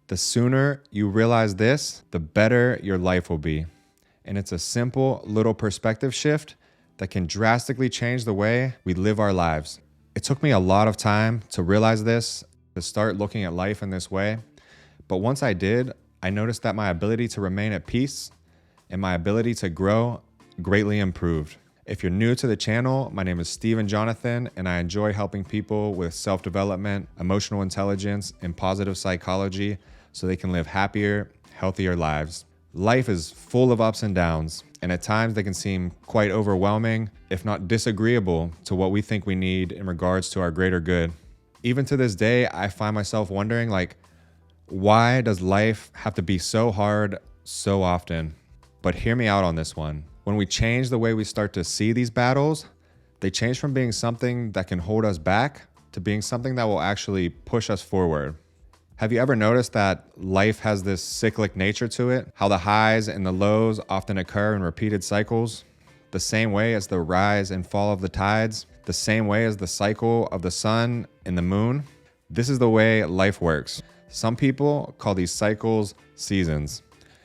The sooner you realize this, the better your life will be. And it's a simple little perspective shift that can drastically change the way we live our lives. It took me a lot of time to realize this, to start looking at life in this way. But once I did, I noticed that my ability to remain at peace and my ability to grow greatly improved. If you're new to the channel, my name is Stephen Jonathan, and I enjoy helping people with self-development, emotional intelligence, and positive psychology so they can live happier, healthier lives. Life is full of ups and downs, and at times they can seem quite overwhelming, if not disagreeable to what we think we need in regards to our greater good. Even to this day, I find myself wondering, why does life have to be so hard so often? But hear me out on this one. When we change the way we start to see these battles, they change from being something that can hold us back to being something that will actually push us forward. Have you ever noticed that life has this cyclic nature to it? How the highs and the lows often occur in repeated cycles? The same way as the rise and fall of the tides? The same way as the cycle of the sun and the moon? This is the way life works. Some people call these cycles seasons.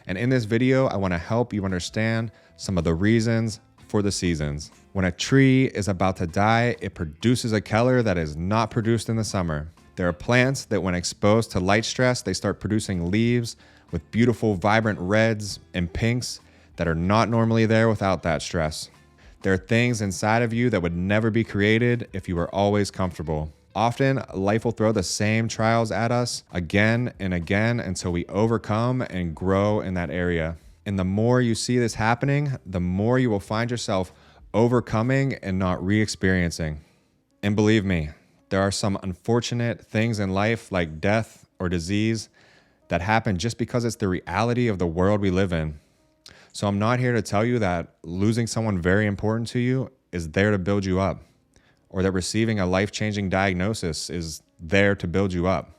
And in this video, I want to help you understand some of the reasons for the seasons. When a tree is about to die, it produces a color that is not produced in the summer. There are plants that when exposed to light stress, they start producing leaves with beautiful, vibrant reds and pinks that are not normally there without that stress. There are things inside of you that would never be created if you were always comfortable. Often, life will throw the same trials at us again and again until we overcome and grow in that area. And the more you see this happening, the more you will find yourself overcoming and not re-experiencing. And believe me, there are some unfortunate things in life like death or disease that happen just because it's the reality of the world we live in. So I'm not here to tell you that losing someone very important to you is there to build you up, or that receiving a life-changing diagnosis is there to build you up.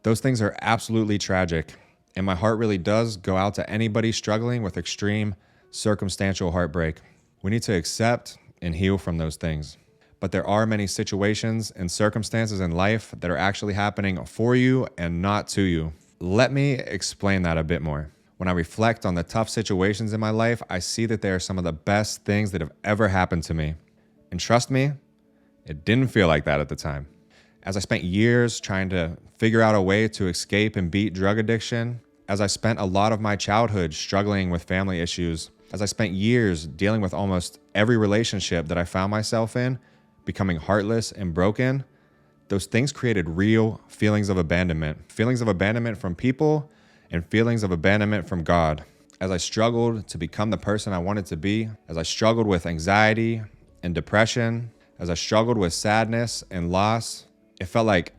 Those things are absolutely tragic, and my heart really does go out to anybody struggling with extreme circumstantial heartbreak. We need to accept and heal from those things. But there are many situations and circumstances in life that are actually happening for you and not to you. Let me explain that a bit more. When I reflect on the tough situations in my life, I see that they are some of the best things that have ever happened to me. And trust me, it didn't feel like that at the time. As I spent years trying to figure out a way to escape and beat drug addiction, as I spent a lot of my childhood struggling with family issues, as I spent years dealing with almost every relationship that I found myself in, becoming heartless and broken, those things created real feelings of abandonment from people and feelings of abandonment from God. As I struggled to become the person I wanted to be, as I struggled with anxiety and depression, as I struggled with sadness and loss, it felt like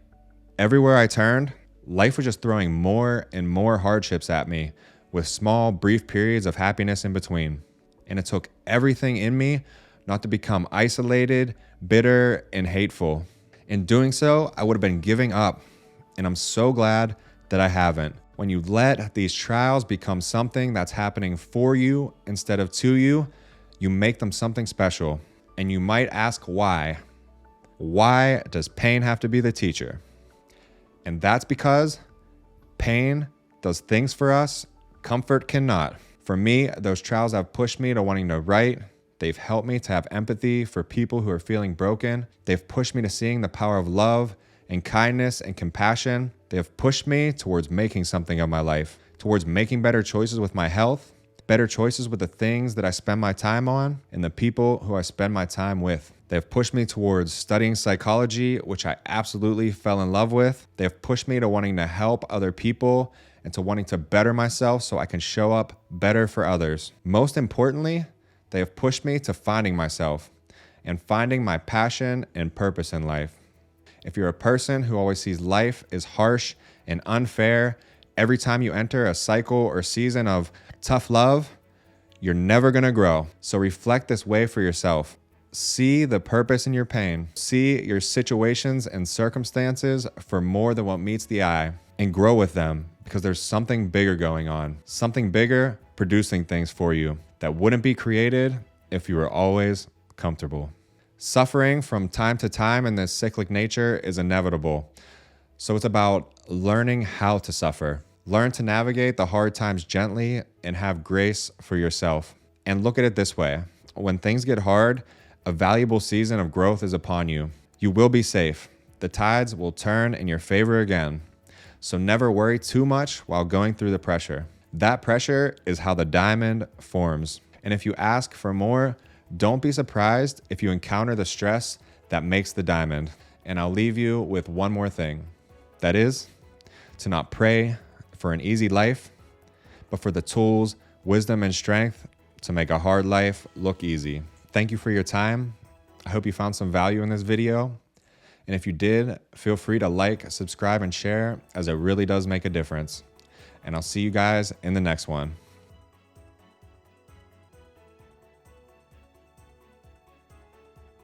everywhere I turned, life was just throwing more and more hardships at me with small, brief periods of happiness in between. And it took everything in me not to become isolated, bitter, and hateful. In doing so, I would have been giving up, and I'm so glad that I haven't. When you let these trials become something that's happening for you instead of to you, you make them something special. And you might ask why. Why does pain have to be the teacher? And that's because pain does things for us comfort cannot. For me, those trials have pushed me to wanting to write. They've helped me to have empathy for people who are feeling broken. They've pushed me to seeing the power of love and kindness and compassion. They have pushed me towards making something of my life, towards making better choices with my health, better choices with the things that I spend my time on and the people who I spend my time with. They have pushed me towards studying psychology, which I absolutely fell in love with. They have pushed me to wanting to help other people and to wanting to better myself so I can show up better for others. Most importantly, they have pushed me to finding myself and finding my passion and purpose in life. If you're a person who always sees life as harsh and unfair, every time you enter a cycle or season of tough love, you're never gonna grow. So reflect this way for yourself. See the purpose in your pain. See your situations and circumstances for more than what meets the eye, and grow with them because there's something bigger going on. Something bigger producing things for you that wouldn't be created if you were always comfortable. Suffering from time to time in this cyclic nature is inevitable. So it's about learning how to suffer, Learn to navigate the hard times gently and have grace for yourself. And look at it this way. When things get hard, a valuable season of growth is upon you. You will be safe. The tides will turn in your favor again. So never worry too much while going through the pressure. That pressure is how the diamond forms. And if you ask for more, don't be surprised if you encounter the stress that makes the diamond. And I'll leave you with one more thing. That is to not pray for an easy life, but for the tools, wisdom, and strength to make a hard life look easy. Thank you for your time. I hope you found some value in this video. And if you did, feel free to like, subscribe, and share, as it really does make a difference. And I'll see you guys in the next one.